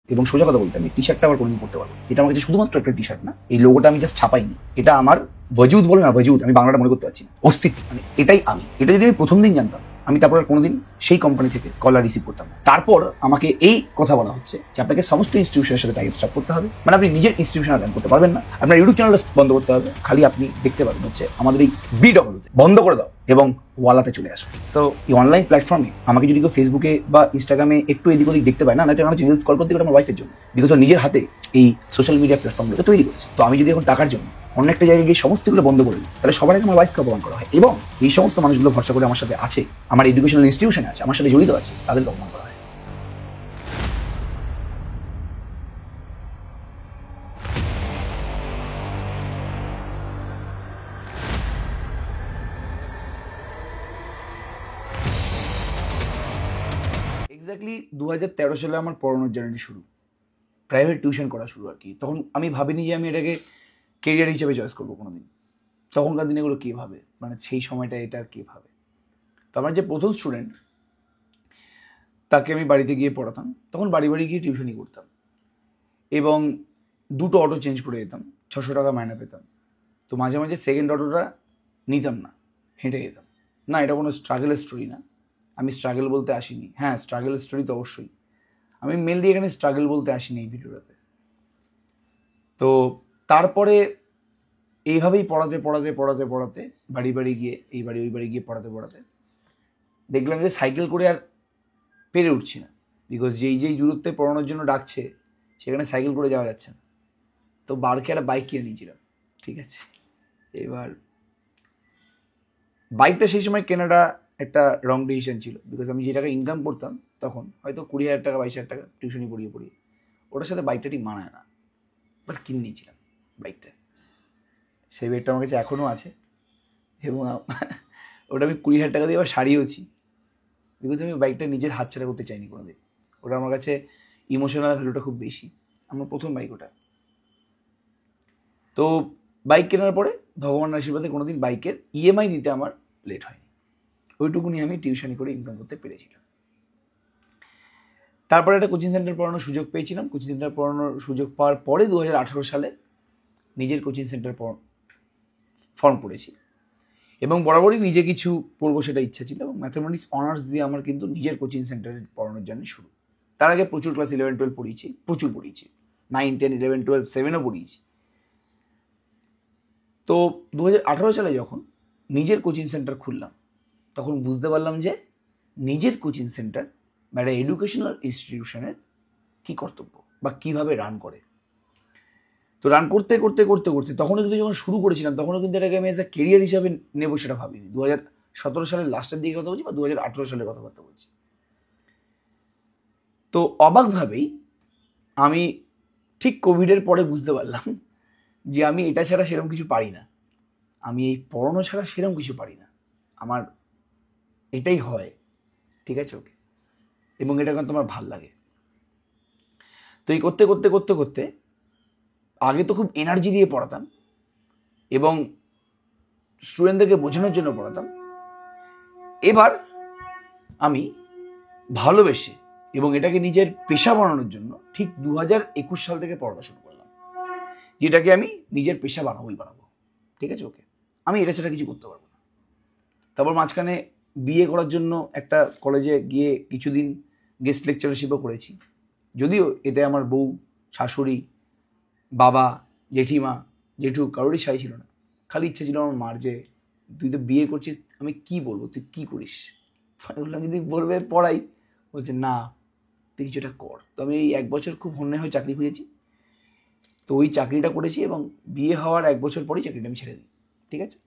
এবং সোজা কথা বলতে আমি টি শার্টটা আবার কোনোদিন পড়তে পারবো। এটা আমার কাছে শুধুমাত্র একটা টি শার্ট না, এই লোগোটা আমি জাস্ট ছাপাইনি, এটা আমার ওয়াজুদ বলে না, ওয়াজুদ আমি বাংলাটা মনে করতে পারছি না, অস্তিত্ব, মানে এটাই আমি। এটা যদি আমি প্রথম দিন জানতাম, আমি তারপর আর কোনোদিন সেই কোম্পানি থেকে কল আর রিসিভ করতাম না। তারপর আমাকে এই কথা বলা হচ্ছে যে আপনাকে সমস্ত ইনস্টিটিউশনের সাথে টাই আপ করতে হবে, মানে আপনি নিজের ইনস্টিটিউশন রান করতে পারবেন না, আপনার ইউটিউব চ্যানেলটা বন্ধ করতে হবে, খালি আপনি দেখতে পারবেন হচ্ছে আমাদের এই বিডব্লিউতে, বন্ধ করে দাও এবং ওয়ালাতে চলে আসো। সো এই অনলাইন প্ল্যাটফর্মে আমাকে যদি কেউ ফেসবুকে বা ইনস্টাগ্রামে একটু এদিক ওদিক দেখতে পায় না, নয়তো আমার রিলস কল করতে পারে আমার ওয়াইফের জন্য, বিকজ ও নিজের হাতে এই সোশ্যাল মিডিয়া প্ল্যাটফর্মগুলোকে তৈরি করেছে। তো আমি যদি এখন টাকার জন্য অন্য একটা জায়গায় গিয়ে সমস্তগুলো বন্ধ করে দিই, তাহলে সবার আগে আমার ওয়াইফকে অপমান করা হয়, এবং এই সমস্ত মানুষগুলো ভরসা করে আমার সাথে আছে, আমার এডুকেশনাল ইনস্টিটিউশনে আছে, আমার সাথে জড়িত আছে, তাদেরকে অপমান করা হয়। এক্স্যাক্টলি 2013 সালে আমার পড়ানোর জার্নি শুরু, প্রাইভেট টিউশন করা শুরু আর কি। তখন আমি ভাবিনি যে আমি এটাকে কেরিয়ার হিসেবে চয়েস করবো কোনোদিন। তখনকার দিনে এগুলো কে ভাবে, মানে সেই সময়টা এটা কে ভাবে। তো আমার যে প্রথম স্টুডেন্ট, তাকে আমি বাড়িতে গিয়ে পড়াতাম, তখন বাড়ি বাড়ি গিয়ে টিউশনই করতাম, এবং দুটো অটো চেঞ্জ করে যেতাম, 600 টাকা মাইনে পেতাম। তো মাঝে মাঝে সেকেন্ড অটোটা নিতাম না, হেঁটে যেতাম। না, এটা কোনো স্ট্রাগলের স্টোরি না, আমি স্ট্রাগল বলতে আসিনি। হ্যাঁ, স্ট্রাগলের স্টোরি তো অবশ্যই, আমি মেনলি এখানে স্ট্রাগল বলতে আসিনি এই ভিডিওটাতে। তো তারপরে এইভাবেই পড়াতে পড়াতে পড়াতে পড়াতে বাড়ি বাড়ি গিয়ে, এই বাড়ি ওই বাড়ি গিয়ে পড়াতে পড়াতে দেখলাম যে সাইকেল করে আর পেরে উঠছি না, বিকজ যেই দূরত্বে পড়ানোর জন্য ডাকছে সেখানে সাইকেল করে যাওয়া যাচ্ছে না। তো বারকে একটা বাইক কিনে নিয়েছিলাম, ঠিক আছে। এবার বাইকটা সেই সময় কেনাটা একটা রং ডিসিশন ছিল, বিকজ আমি যে টাকা ইনকাম করতাম তখন হয়তো 20,000 টাকা 22,000 টাকা টিউশনি পড়িয়ে ওটার সাথে বাইকটা ঠিক মানায় না, বাট কিনে নিয়েছিলাম বাইকটা। সেই বাইকটা আমার কাছে এখনও আছে, এবং ওটা আমি 20,000 টাকা দিয়ে আবার সারিয়েওছি, বিকজ আমি বাইকটা নিজের হাতছাড়া করতে চাইনি কোনোদিন। ওটা আমার কাছে ইমোশনাল ভ্যালুটা খুব বেশি, আমার প্রথম বাইক ওটা। তো বাইক কেনার পরে ভগবানের আশীর্বাদে কোনোদিন বাইকের ইএমআই দিতে আমার লেট হয়নি, ওইটুকুনি আমি টিউশনি করে ইনকাম করতে পেরেছিলাম। তারপরে একটা কোচিং সেন্টার পড়ানোর সুযোগ পেয়েছিলাম। কোচিং সেন্টার পড়ানোর সুযোগ পাওয়ার পরে 2018 সালে নিজের কোচিং সেন্টার ফর্ম করেছি, এবং বরাবরই নিজে কিছু পড়বো সেটা ইচ্ছা ছিল, এবং ম্যাথামেটিক্স অনার্স দিয়ে আমার কিন্তু নিজের কোচিং সেন্টারে পড়ানোর জন্য শুরু। তার আগে প্রচুর ক্লাস 11-12 পড়িয়েছি, প্রচুর পড়িয়েছি, 9, 10, 11, 12, 7ও পড়িয়েছি। তো 2018 সালে যখন নিজের কোচিং সেন্টার খুললাম, তখন বুঝতে পারলাম যে নিজের কোচিং সেন্টার বা একটা এডুকেশনাল ইনস্টিটিউশনের কী কর্তব্য বা কীভাবে রান করে। তো রান করতে করতে করতে করতে তখনও কিন্তু যখন শুরু করেছিলাম, তখনও কিন্তু এটাকে আমি এজ এ কেরিয়ার হিসাবে নেব সেটা ভাবিনি। 2017 সালের লাস্টের দিকে কথা বলছি বা 2018 সালের কথাবার্তা বলছি। তো অবাকভাবেই আমি ঠিক কোভিডের পরে বুঝতে পারলাম যে আমি এটা ছাড়া সেরকম কিছু পারি না, আমি এই পড়ানো ছাড়া সেরকম কিছু পারি না, আমার এটাই হয়, ঠিক আছে, ওকে, এবং এটা কিন্তু আমার ভাল লাগে। তো এই করতে করতে করতে করতে আগে তো খুব এনার্জি দিয়ে পড়াতাম এবং স্টুডেন্টদেরকে বোঝানোর জন্য পড়াতাম। এবার আমি ভালোবেসে এবং এটাকে নিজের পেশা বানানোর জন্য ঠিক 2021 সাল থেকে পড়ানো শুরু করলাম, যেটাকে আমি নিজের পেশা বানাবো, ঠিক আছে, ওকে, আমি এটা ছাড়া কিছু করতে পারবো না। তারপর মাঝখানে বিয়ে করার জন্য একটা কলেজে গিয়ে কিছুদিন গেস্ট লেকচারশিপও করেছি, যদিও এতে আমার বউ, শাশুড়ি, বাবা, জেঠিমা, জেঠু কারোরই সাই ছিল না। খালি ইচ্ছে ছিল আমার মার যে তুই তো বিয়ে করছিস, আমি কি বলবো, তুই কি করিস। বললাম যদি বলবে পড়াই, বলছে না তুই কিছু একটা কর। তো আমি এই 1 বছর খুব হন্যে হয়ে চাকরি খুঁজেছি, তো ওই চাকরিটা করেছি, এবং বিয়ে হওয়ার 1 বছর পরেই চাকরিটা আমি ছেড়ে দিই, ঠিক আছে।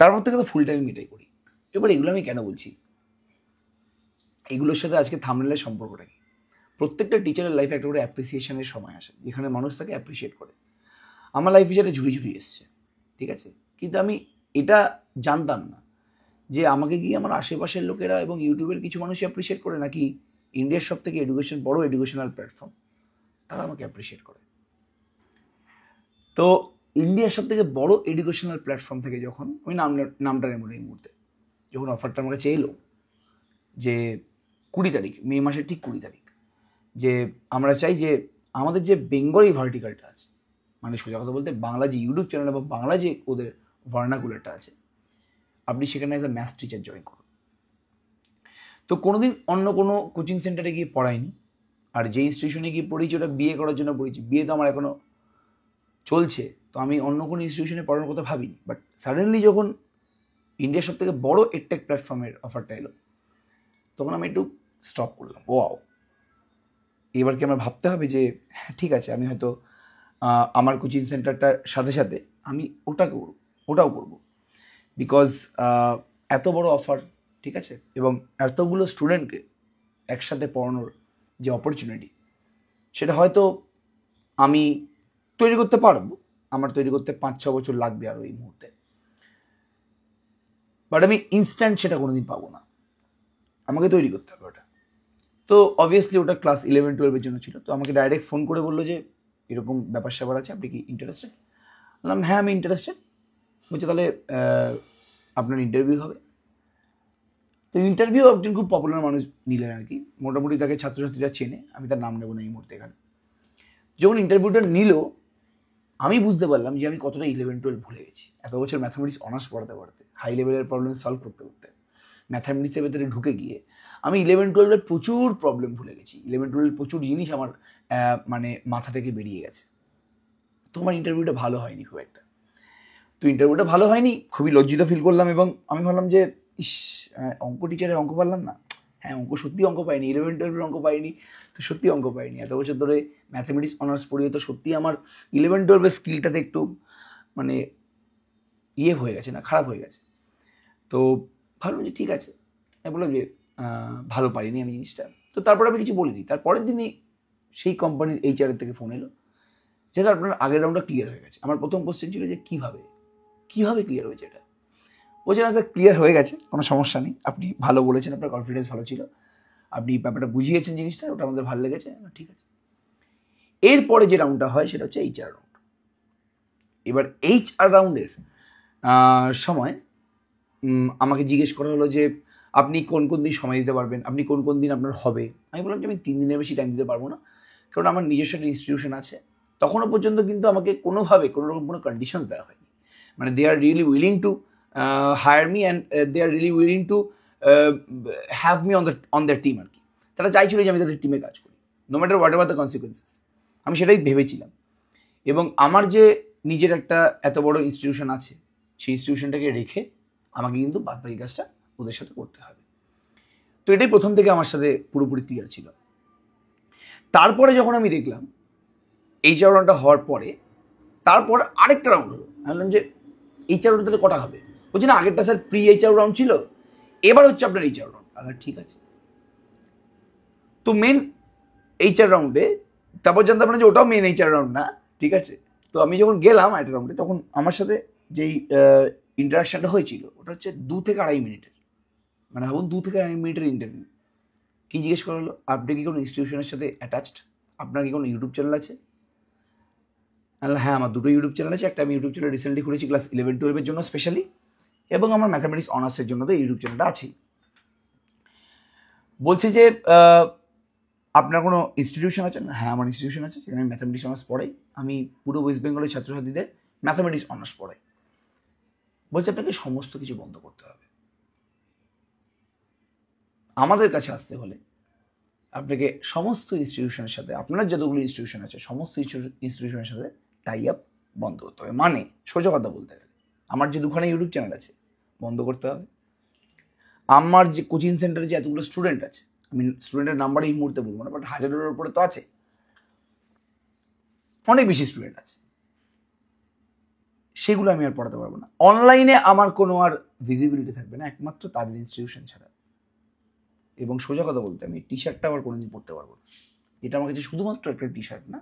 তারপর থেকে তো ফুল টাইম এটাই করি। এবার এগুলো আমি কেন বলছি, এগুলোর সাথে আজকে থাম্বনেলের সম্পর্কটা কি। প্রত্যেকটা টিচারের লাইফে একটা করে অ্যাপ্রিসিয়েশনের সময় আসে, যেখানে মানুষ তাকে অ্যাপ্রিসিয়েট করে। আমার লাইফে যেটা ঝুড়ি ঝুড়ি এসছে, ঠিক আছে, কিন্তু আমি এটা জানতাম না যে আমাকে কি আমার আশেপাশের লোকেরা এবং ইউটিউবের কিছু মানুষই অ্যাপ্রিসিয়েট করে, নাকি ইন্ডিয়ার সব থেকে বড় এডুকেশনাল প্ল্যাটফর্ম তারা আমাকে অ্যাপ্রিসিয়েট করে। তো ইন্ডিয়ার সব থেকে বড় এডুকেশনাল প্ল্যাটফর্ম থেকে যখন আমি নামটা নেব এই মুহূর্তে, যখন অফারটা আমার কাছে এলো যে 20 তারিখ, মে মাসের ঠিক 20 তারিখ, যে আমরা চাই যে আমাদের যে বেঙ্গলি ভার্টিক্যালটা আছে, মানে সোজা কথা বলতে বাংলা যে ইউটিউব চ্যানেল এবং বাংলা যে ওদের ভার্নাকুলারটা আছে, আপনি সেখানে as a maths teacher join করুন। তো কোনোদিন অন্য কোনো কোচিং সেন্টারে গিয়ে পড়াইনি, আর যে ইনস্টিটিউশনে গিয়ে পড়েছি ওটা বিএ করার জন্য পড়েছি, বিয়ে তো আমার এখনও চলছে, তো আমি অন্য কোনো ইনস্টিটিউশনে পড়ানোর কথা ভাবিনি। বাট সাডেনলি যখন ইন্ডিয়ার সব থেকে বড়ো এডটেক প্ল্যাটফর্মের অফারটা এলো, তখন আমি একটু স্টপ করলাম। ওয়াও, এবার কি আমার ভাবতে হবে যে হ্যাঁ ঠিক আছে, আমি হয়তো আমার কোচিং সেন্টারটার সাথে সাথে আমি ওটাও করবো, বিকজ এত বড় অফার, ঠিক আছে, এবং এতগুলো স্টুডেন্টকে একসাথে পড়ানোর যে অপরচুনিটি, সেটা হয়তো আমি তৈরি করতে পারবো। আমার তৈরি করতে 5-6 বছর লাগবে আরও এই মুহূর্তে, বাট আমি ইনস্ট্যান্ট সেটা কোনোদিন পাবো না, আমাকে তৈরি করতে হবে ওটা। তো অবভিয়াসলি ওটা ক্লাস 11-12 জন্য ছিল। তো আমাকে ডাইরেক্ট ফোন করে বললো যে এরকম ব্যাপার স্যাপার আছে, আপনি কি ইন্টারেস্টেড? বললাম হ্যাঁ আমি ইন্টারেস্টেড। বলছে তাহলে আপনার ইন্টারভিউ হবে। তো ইন্টারভিউ একজন খুব পপুলার মানুষ নিলেন আর কি, মোটামুটি তাকে ছাত্রছাত্রীরা চেনে, আমি তার নাম নেবো না এই মুহূর্তে এখানে। যখন ইন্টারভিউটা নিল, আমি বুঝতে পারলাম যে আমি কতটা 11-12 ভুলে গেছি। এত বছর ম্যাথামেটিক্স অনার্স পড়াতে পড়াতে, হাই লেভেলের প্রবলেম সলভ করতে করতে, ম্যাথামেটিক্সের ভেতরে ঢুকে গিয়ে আমি 11-12 প্রচুর প্রবলেম ভুলে গেছি। 11-12 প্রচুর জিনিস আমার মানে মাথা থেকে বেরিয়ে গেছে। তো আমার ইন্টারভিউটা ভালো হয়নি খুব একটা। তো ইন্টারভিউটা ভালো হয়নি, খুবই লজ্জিত ফিল করলাম, এবং আমি ভাবলাম যে ইস, অঙ্ক টিচারের অঙ্ক পারলাম না। হ্যাঁ, সত্যি অঙ্ক পাইনি, 11-12 অঙ্ক পাইনি, তো সত্যি অঙ্ক পাইনি। এত বছর ধরে ম্যাথামেটিক্স অনার্স পড়িয়ে তো সত্যি আমার 11-12 স্কিলটাতে একটু মানে হয়ে গেছে, না খারাপ হয়ে গেছে। তো ভাবলাম যে ঠিক আছে, আমি বললাম যে ভালো পারিনি আমি জিনিসটা। তো তারপর আমি কিছু বলিনি। তারপরের দিনই সেই কোম্পানির এইচআরের থেকে ফোন এলো যে আপনার আগের রাউন্ডটা ক্লিয়ার হয়ে গেছে। আমার প্রথম কোশ্চেন ছিল যে কীভাবে ক্লিয়ার হয়েছে এটা। বলছে না স্যার, ক্লিয়ার হয়ে গেছে, কোনো সমস্যা নেই, আপনি ভালো বলেছেন, আপনার কনফিডেন্স ভালো ছিল, আপনি ব্যাপারটা বুঝিয়েছেন জিনিসটা, ওটা আমাদের ভালো লেগেছে, ঠিক আছে। এরপরে যে রাউন্ডটা হয় সেটা হচ্ছে এইচআর রাউন্ড। এবার এইচআর রাউন্ডের সময় আমাকে জিজ্ঞেস করা হলো যে আপনি কোন কোন দিন সময় দিতে পারবেন, আপনি কোন কোন দিন আপনার হবে। আমি বললাম যে আমি 3 দিনের বেশি টাইম দিতে পারবো না, কারণ আমার নিজস্ব একটা ইনস্টিটিউশন আছে। তখনও পর্যন্ত কিন্তু আমাকে কোনোভাবে কোনো রকম কোনো কন্ডিশনস দেওয়া হয়নি, মানে they are really willing to hire me and they are really willing to have me on their team আর কি। তারা চাইছিল যে আমি তাদের টিমে কাজ করি, no matter whatever the consequences. আমি সেটাই ভেবেছিলাম, এবং আমার যে নিজের একটা এত বড় ইনস্টিটিউশন আছে, সেই ইনস্টিটিউশনটাকে রেখে আমাকে কিন্তু বাদবাকি কাজটা ওদের সাথে করতে হবে। তো এটাই প্রথম থেকে আমার সাথে পুরোপুরি ক্লিয়ার ছিল। তারপরে যখন আমি দেখলাম এইচআর রাউন্ডটা হওয়ার পরে তারপর আরেকটা রাউন্ড হলো, আমি বললাম যে এইচআর রাউন্ড তাহলে কটা হবে? বলছি না, আগেরটা স্যার প্রি এইচআর রাউন্ড ছিল, এবার হচ্ছে আপনার এইচআর রাউন্ড। আচ্ছা ঠিক আছে। তো মেন এইচআর রাউন্ডে তারপর জানতে পারলাম যে ওটাও মেন এইচআর রাউন্ড না, ঠিক আছে। তো আমি যখন গেলাম একটা রাউন্ডে, তখন আমার সাথে যেই ইন্টারাকশানটা হয়েছিল ওটা হচ্ছে 2 থেকে 2.5 মিনিটের, মানে ভাবুন 2 থেকে 2.5 মিনিটের ইন্টারভিউ। কী জিজ্ঞেস করা হলো, আপনি কি কোনো ইনস্টিটিউশনের সাথে অ্যাটাচড, আপনার কি কোনো ইউটিউব চ্যানেল আছে? হ্যাঁ, আমার 2টো ইউটিউব চ্যানেল আছে। একটা আমি ইউটিউব চ্যানেল রিসেন্টলি খুলেছি ক্লাস 11-12 জন্য স্পেশালি, এবং আমার ম্যাথামেটিক্স অনার্সের জন্য তো ইউটিউব চ্যানেলটা আছেই। বলছে যে আপনার কোনো ইনস্টিটিউশন আছে? না, হ্যাঁ আমার ইনস্টিটিউশন আছে, সেখানে আমি ম্যাথামেটিক্স অনার্স পড়াই, আমি পুরো ওয়েস্ট বেঙ্গলের ছাত্রছাত্রীদের ম্যাথামেটিক্স অনার্স পড়াই। বলছে আপনাকে সমস্ত কিছু বন্ধ করতে হবে, আমাদের কাছে আসতে হলে আপনাকে সমস্ত ইনস্টিটিউশনের সাথে, আপনার যতগুলো ইনস্টিটিউশন আছে সমস্ত ইনস্টিটিউশনের সাথে টাই আপ বন্ধ করতে হবে। মানে সোজা কথা বলতে গেলে আমার যে 2খানা ইউটিউব চ্যানেল আছে বন্ধ করতে হবে, আমার যে কোচিং সেন্টারে যে এতগুলো স্টুডেন্ট আছে, আমি স্টুডেন্টের নাম্বার এই মুহূর্তে বলবো না, বাট 1000-এর উপরে তো আছে, অনেক বেশি স্টুডেন্ট আছে, সেগুলো আমি আর পড়াতে পারবো না। অনলাইনে আমার কোনো আর ভিজিবিলিটি থাকবে না একমাত্র তাদের ইনস্টিটিউশন ছাড়া। এবং সোজা কথা বলতে আমি টি শার্টটা আবার কোনোদিন পরতে পারবো না। এটা আমার কাছে শুধুমাত্র একটা টি শার্ট না,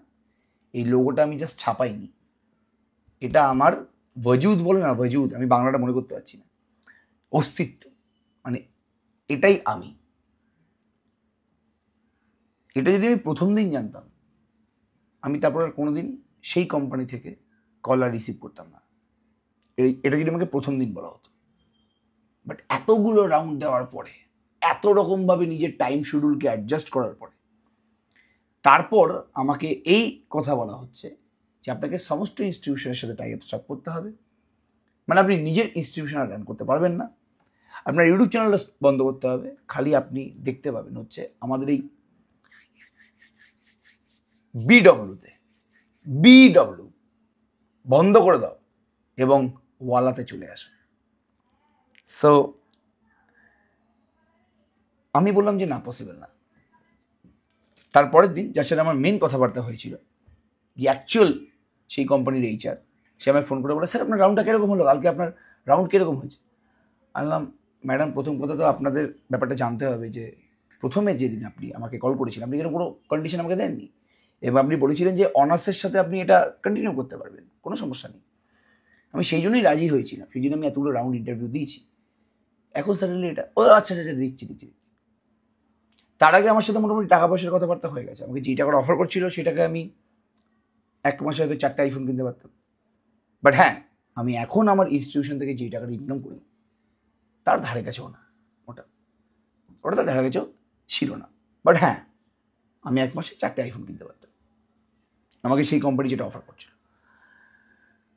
এই লোগোটা আমি জাস্ট ছাপাইনি, এটা আমার ওয়াজুদ বলে না, ওয়াজুদ, আমি বাংলাটা মনে করতে পারছি না, অস্তিত্ব, মানে এটাই আমি। এটা যদি আমি প্রথম দিন জানতাম, আমি তারপর আর কোনোদিন সেই কোম্পানি থেকে কল আর রিসিভ করতাম না। এটা যদি আমাকে প্রথম দিন বলা হতো। বাট এতগুলো রাউন্ড দেওয়ার পরে, এত রকমভাবে নিজের টাইম শিডিউলকে অ্যাডজাস্ট করার পরে তারপর আমাকে এই কথা বলা হচ্ছে যে আপনাকে সমস্ত ইনস্টিটিউশনের সাথে টাই আপ স্টপ করতে হবে, মানে আপনি নিজের ইনস্টিটিউশন রান করতে পারবেন না, আপনার ইউটিউব চ্যানেলটা বন্ধ করতে হবে, খালি আপনি দেখতে পাবেন হচ্ছে আমাদের এই বিডব্লিউ বন্ধ করে দাও এবং ওয়ালাতে চলে আসো। সো আমি বললাম যে না, পসিবল না। তারপরের দিন যার সাথে আমার মেন কথাবার্তা হয়েছিল, যে অ্যাকচুয়াল সেই কোম্পানির HR, সে আমায় ফোন করে বলে, স্যার আপনার রাউন্ডটা কীরকম হলো, কালকে আপনার রাউন্ড কীরকম হয়েছে। আনলাম, ম্যাডাম প্রথম কথা তো আপনাদের ব্যাপারটা জানতে হবে যে প্রথমে যেদিন আপনি আমাকে কল করেছিলেন আপনি কোনো কন্ডিশন আমাকে দেননি, এবং আপনি বলেছিলেন যে অনার্সের সাথে আপনি এটা কন্টিনিউ করতে পারবেন, কোনো সমস্যা নেই। আমি সেই জন্যই রাজি হয়েছিলাম, সেই জন্য আমি এতগুলো রাউন্ড ইন্টারভিউ দিয়েছি। এখন সাডেনলি এটা, ও আচ্ছা আচ্ছা দিচ্ছি। তার আগে আমার সাথে মোটামুটি টাকা পয়সার কথাবার্তা হয়ে গেছে। আমাকে যে টাকাটা অফার করছিল সেটাকে আমি 1 মাসে হয়তো 4টা আইফোন কিনতে পারতাম। বাট হ্যাঁ, আমি এখন আমার ইনস্টিটিউশন থেকে যে টাকাটা ইনকাম করি তার ধারে কাছেও না, ওটা তার ধারে কাছেও ছিল না। বাট হ্যাঁ, আমি 1 মাসে 4টা আইফোন কিনতে পারতাম, আমাকে সেই কোম্পানি যেটা অফার করছিল।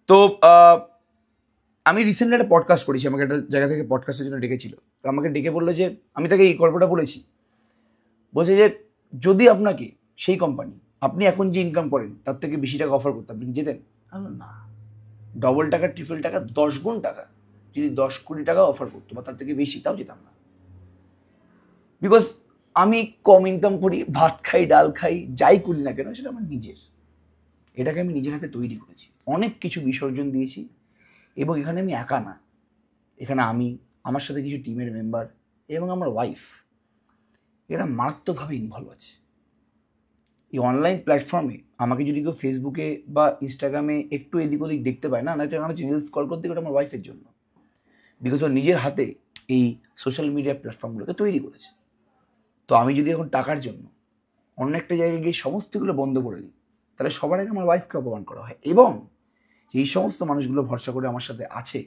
তো আমি রিসেন্টলি একটা পডকাস্ট করেছি, আমাকে একটা জায়গা থেকে পডকাস্টের জন্য ডেকেছিল। তো আমাকে ডেকে বললো যে, আমি তাকে এই গল্পটা বলেছি, বলছে যে যদি আপনাকে সেই কোম্পানি আপনি এখন যে ইনকাম করেন তার থেকে বেশি টাকা অফার করতে, আপনি যেতেন? না, ডবল টাকা, ট্রিপল টাকা, 10 গুণ টাকা যদি 10 কোটি টাকা অফার করতো বা তার থেকে বেশি, তাও যেতাম না। বিকজ আমি কম ইনকাম করি, ভাত খাই, ডাল খাই, যাই করি না কেন সেটা আমার নিজের, এটাকে আমি নিজের হাতে তৈরি করেছি, অনেক কিছু বিসর্জন দিয়েছি। এবং এখানে আমি একা না, এখানে আমি, আমার সাথে কিছু টিমের মেম্বার এবং আমার ওয়াইফ, এরা মারাত্মকভাবে ইনভলভ আছে। এই অনলাইন প্ল্যাটফর্মে আমাকে যদি কেউ ফেসবুকে বা ইনস্টাগ্রামে একটু এদিক ওদিক দেখতে পায় না, নয়তো আমার রিলস কল করতে ওটা আমার ওয়াইফের জন্য, বিকজ ও নিজের হাতে এই সোশ্যাল মিডিয়া প্ল্যাটফর্মগুলোকে তৈরি করেছে। তো আমি যদি এখন টাকার জন্য অন্য একটা জায়গায় গিয়ে সমস্তগুলো বন্ধ করে দিই, তাহলে সবার আগে আমার ওয়াইফকে অপমান করা হয়, এবং এই সমস্ত মানুষগুলো ভরসা করে আমার সাথে আছে,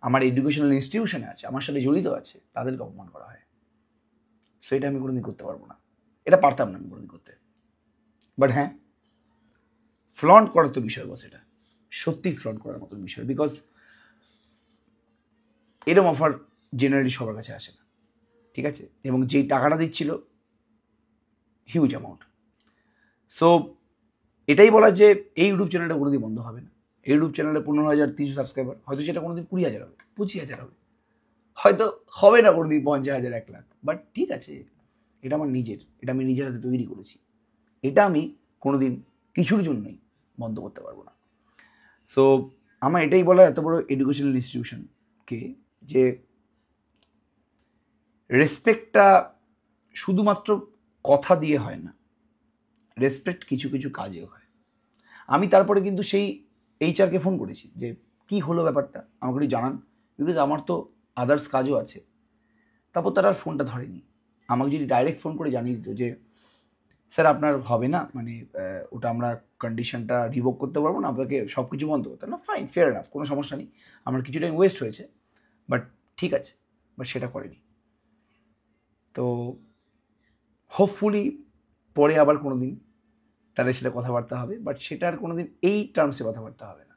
আমার এডুকেশনাল ইনস্টিটিউশনে আছে, আমার সাথে জড়িত আছে, তাদেরকে অপমান করা হয়। সো এটা আমি কোনোদিন করতে পারবো না, এটা পারতাম না আমি কোনোদিন করতে। বাট হ্যাঁ, ফ্লন্ট করার তো বিষয় বস, এটা সত্যি ফ্লন্ট করার মতো বিষয়, বিকজ এরকম অফার জেনারেলি সবার কাছে আসে না, ঠিক আছে? এবং যেই টাকাটা দিচ্ছিল হিউজ অ্যামাউন্ট। সো এটাই বলা যে এই ইউটিউব চ্যানেলটা কোনোদিন বন্ধ হবে না। এই ইউটিউব চ্যানেলে 15,300 সাবস্ক্রাইবার, হয়তো সেটা কোনোদিন 20,000 হবে, 25,000 হবে, হয়তো হবে না কোনোদিন 50,000, 1 লাখ। বাট ঠিক আছে, এটা আমার নিজের, এটা আমি নিজের হাতে তৈরি করেছি, এটা আমি কোনোদিন কিছুর জন্যই বন্ধ করতে পারবো না। সো আমার এটাই বলার এত বড় এডুকেশনাল ইনস্টিটিউশনকে, যে রেসপেক্টটা শুধুমাত্র কথা দিয়ে হয় না, রেসপেক্ট কিছু কিছু কাজেও হয়। আমি তারপরে কিন্তু সেই HR-কে ফোন করেছি যে কি হলো ব্যাপারটা, আমাকে একটু জানান, বিকজ আমার তো আদার্স কাজও আছে। তারপর তারা আর ফোনটা ধরেনি। আমাকে যদি ডাইরেক্ট ফোন করে জানিয়ে দিত যে স্যার আপনার হবে না, মানে ওটা আমরা কন্ডিশনটা রিভোক করতে পারবো না, আপনাকে সব কিছু বন্ধ করতে, না ফাইন, ফেয়ার এনাফ, কোনো সমস্যা নেই, আমার কিছু টাইম ওয়েস্ট হয়েছে, বাট ঠিক আছে, বাট সেটা করেনি। তো হোপফুলি পরে আবার কোনো দিন তাদের সাথে কথাবার্তা হবে, বাট সেটা আর কোনো দিন এই টার্মসে কথাবার্তা হবে না,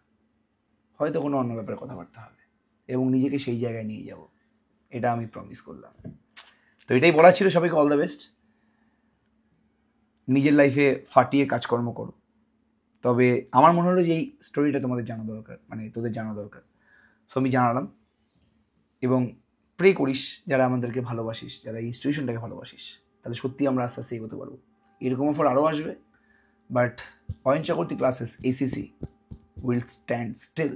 হয়তো কোনো অন্য ব্যাপারে কথাবার্তা হবে, এবং নিজেকে সেই জায়গায় নিয়ে যাব, এটা আমি প্রমিস করলাম। তো এটাই বলার ছিল, সবাইকে অল দ্য বেস্ট, নিজের লাইফে ফাটিয়ে কাজকর্ম করো। তবে আমার মনে হলো যে এই স্টোরিটা তোমাদের জানা দরকার, মানে তোদের জানা দরকার, সো আমি জানালাম। এবং প্রে করিস, যারা আমাদেরকে ভালোবাসিস, যারা এই ইনস্টিটিউশনটাকে ভালোবাসিস, তাহলে সত্যি আমরা আস্তে আস্তে এগোতে পারবো। এরকম অফার আরও আসবে, but Ayan Chakraborty classes ACC will stand still.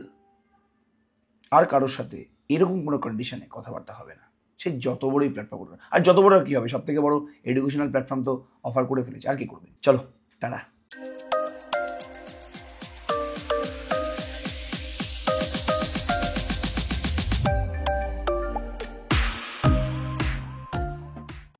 আর কারোর সাথে এরকম কোনো কন্ডিশনে কথাবার্তা হবে না, সে যত বড়ই প্ল্যাটফর্ম করবে। আর যত বড় আর কী হবে, সব থেকে বড় এডুকেশনাল প্ল্যাটফর্ম তো অফার করে ফেলেছে, আর কি করবে। চলো, টাটা।